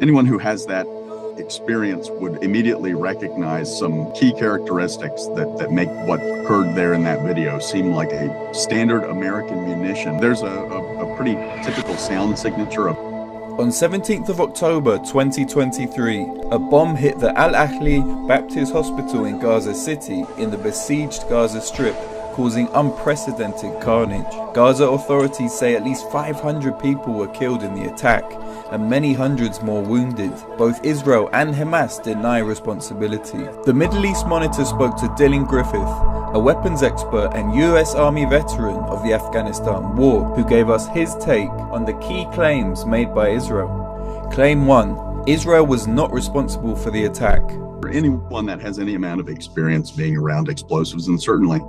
Anyone who has that experience would immediately recognize some key characteristics that make what occurred there in that video seem like a standard American munition. There's a pretty typical sound signature of. On 17th of October 2023, a bomb hit the Al-Ahli Baptist Hospital in Gaza City in the besieged Gaza Strip, causing unprecedented carnage. Gaza authorities say at least 500 people were killed in the attack and many hundreds more wounded. Both Israel and Hamas deny responsibility. The Middle East Monitor spoke to Dylan Griffith, a weapons expert and US Army veteran of the Afghanistan war, who gave us his take on the key claims made by Israel. Claim 1. Israel was not responsible for the attack. For anyone that has any amount of experience being around explosives, and certainly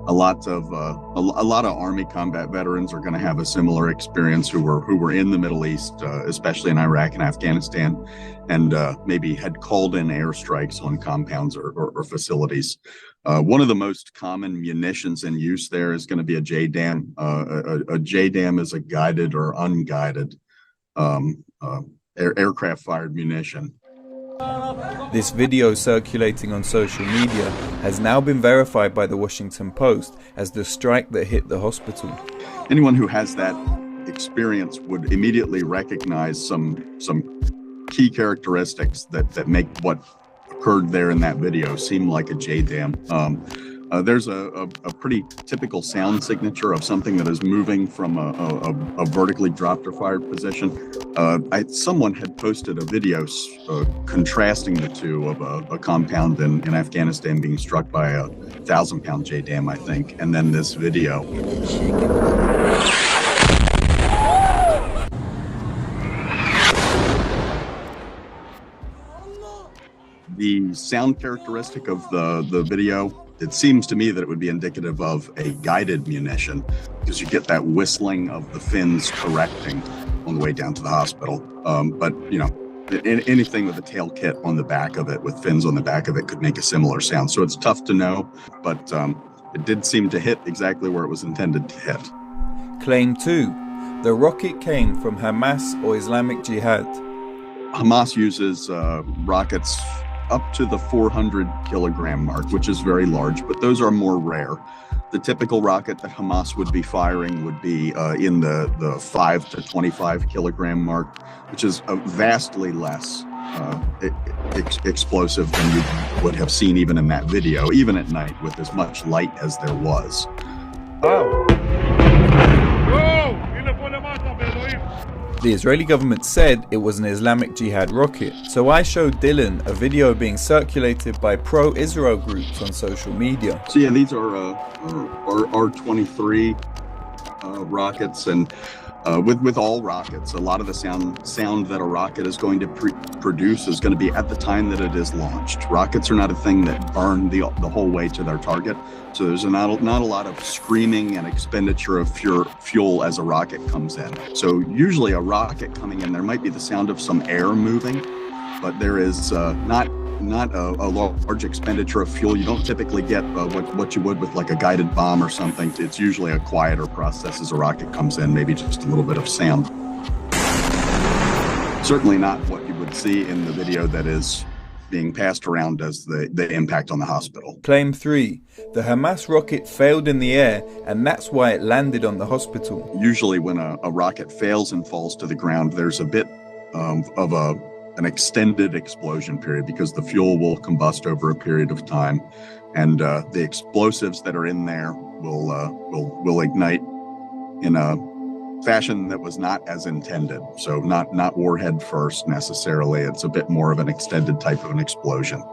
a lot of Army combat veterans are going to have a similar experience who were in the Middle East, especially in Iraq and Afghanistan, and maybe had called in airstrikes on compounds or facilities. One of the most common munitions in use there is going to be a JDAM. A JDAM is a guided or unguided aircraft-fired munition. This video circulating on social media has now been verified by the Washington Post as the strike that hit the hospital. Anyone who has that experience would immediately recognize some key characteristics that make what occurred there in that video seem like a JDAM. There's a pretty typical sound signature of something that is moving from a vertically dropped or fired position. Someone had posted a video contrasting the two of a compound in Afghanistan being struck by a 1,000-pound JDAM, I think, and then this video. The sound characteristic of the video, it seems to me that it would be indicative of a guided munition, because you get that whistling of the fins correcting on the way down to the hospital. But, you know, anything with a tail kit on the back of it, with fins on the back of it, could make a similar sound. So it's tough to know, but it did seem to hit exactly where it was intended to hit. Claim 2. The rocket came from Hamas or Islamic Jihad. Hamas uses rockets up to the 400 kilogram mark, which is very large, but those are more rare. The typical rocket that Hamas would be firing would be in the 5 to 25 kilogram mark, which is vastly less explosive than you would have seen even in that video, even at night with as much light as there was. Wow. The Israeli government said it was an Islamic Jihad rocket, so I showed Dylan a video being circulated by pro-Israel groups on social media. So yeah, these are R-23 rockets, and with all rockets, a lot of the sound that a rocket is going to produce is going to be at the time that it is launched. Rockets are not a thing that burn the whole way to their target, so there's not a lot of screaming and expenditure of fuel as a rocket comes in. So usually a rocket coming in, there might be the sound of some air moving, but there is not a large expenditure of fuel. You don't typically get what you would with like a guided bomb or something. It's usually a quieter process as a rocket comes in, maybe just a little bit of sound. Certainly not what you would see in the video that is being passed around as the impact on the hospital. Claim 3. The Hamas rocket failed in the air, and that's why it landed on the hospital. Usually when a rocket fails and falls to the ground, there's a bit of an extended explosion period, because the fuel will combust over a period of time, and the explosives that are in there will ignite in a fashion that was not as intended. So not warhead first necessarily. It's a bit more of an extended type of an explosion.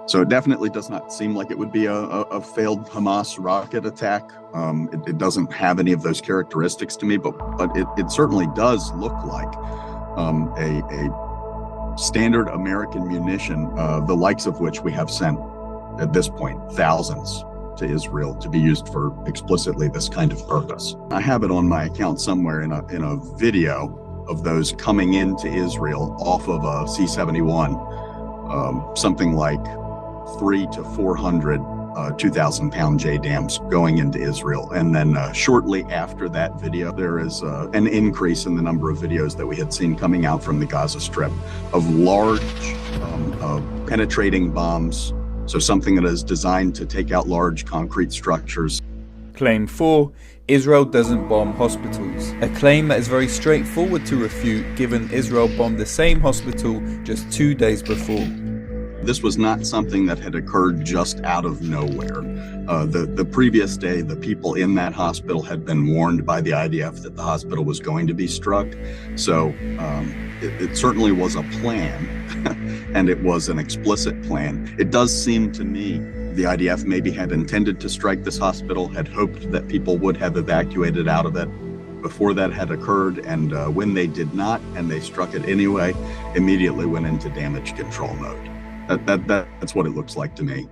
So it definitely does not seem like it would be a failed Hamas rocket attack. It doesn't have any of those characteristics to me, but it certainly does look like a standard American munition, the likes of which we have sent at this point thousands to Israel to be used for explicitly this kind of purpose. I have it on my account somewhere in a video of those coming into Israel off of a C-71, something like 300 to 400 2,000-pound JDAMs going into Israel. And then shortly after that video, there is an increase in the number of videos that we had seen coming out from the Gaza Strip of large penetrating bombs. So something that is designed to take out large concrete structures. Claim 4. Israel doesn't bomb hospitals. A claim that is very straightforward to refute given Israel bombed the same hospital just 2 days before. This was not something that had occurred just out of nowhere. The previous day, the people in that hospital had been warned by the IDF that the hospital was going to be struck. So it certainly was a plan, and it was an explicit plan. It does seem to me the IDF maybe had intended to strike this hospital, had hoped that people would have evacuated out of it before that had occurred, and when they did not, and they struck it anyway, immediately went into damage control mode. That's what it looks like to me.